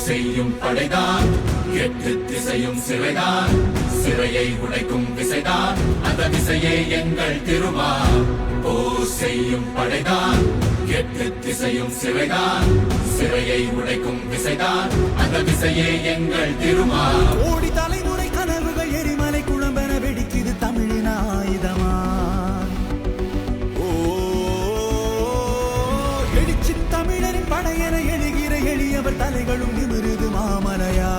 செய்யும் படைதான், எட்டு திசையும் சிறைதான், சிறையை உடைக்கும் விசைதான், அந்த விசையே எங்கள் திருமா. போர் செய்யும் படைதான், எட்டு திசையும் சிறைதான், சிறையை உடைக்கும் விசைதான், அந்த விசையே எங்கள் திருமா. ஓடி தலைமுறை கனவுகள் எரிமலை குழம்பென வெடிக்குது தமிழின் ஆயுதமா. எழுச்சி தமிழரின் படையென எழுகிற எளியவர் தலைகளும் நிமிருது மாமலையா.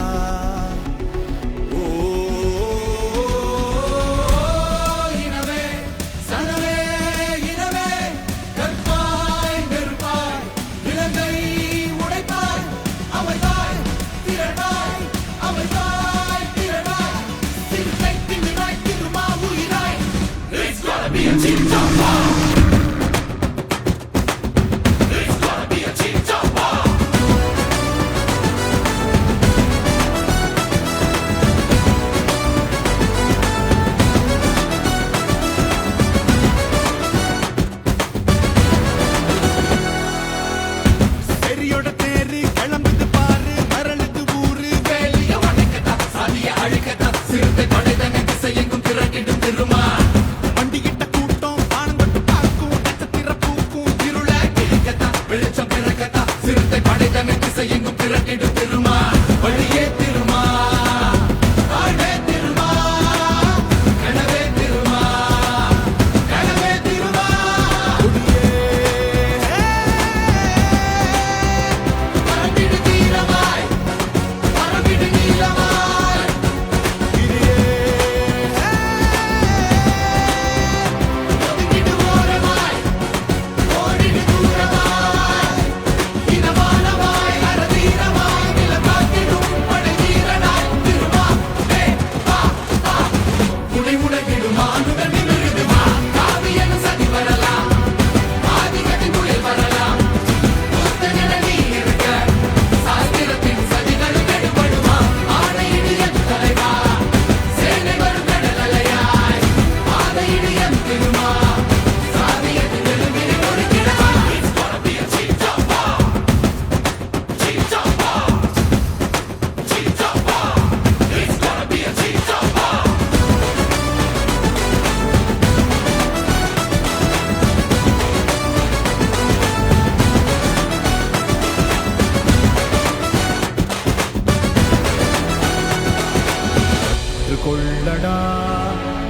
கொள்ளடா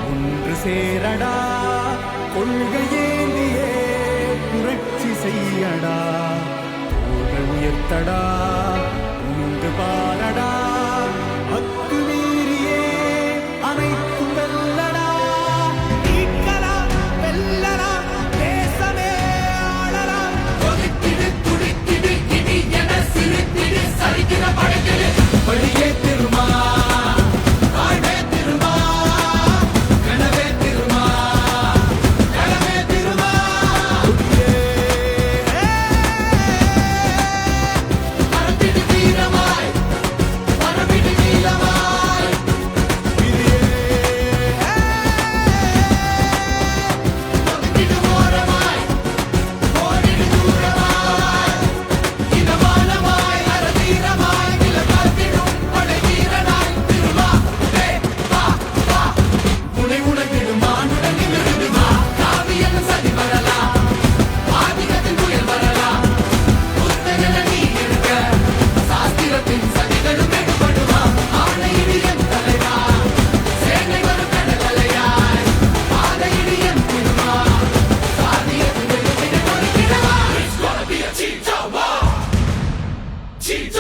ஒன்று சேரடா, கொள்கையேந்தியே புரட்சி செய்யடா, தோள்கள் உயர்த்தடா உண்டு பாரடா, அத்துமீறியே அனைத்தும் வெல்லடா. மீட்கலாம் வெல்லலாம் தேசமே ஆளலாம். கொதித்திடு துடித்திடு இடி என சிரித்திடு சரிகிற படைத்திடு வழியே திருமா. Cheetah!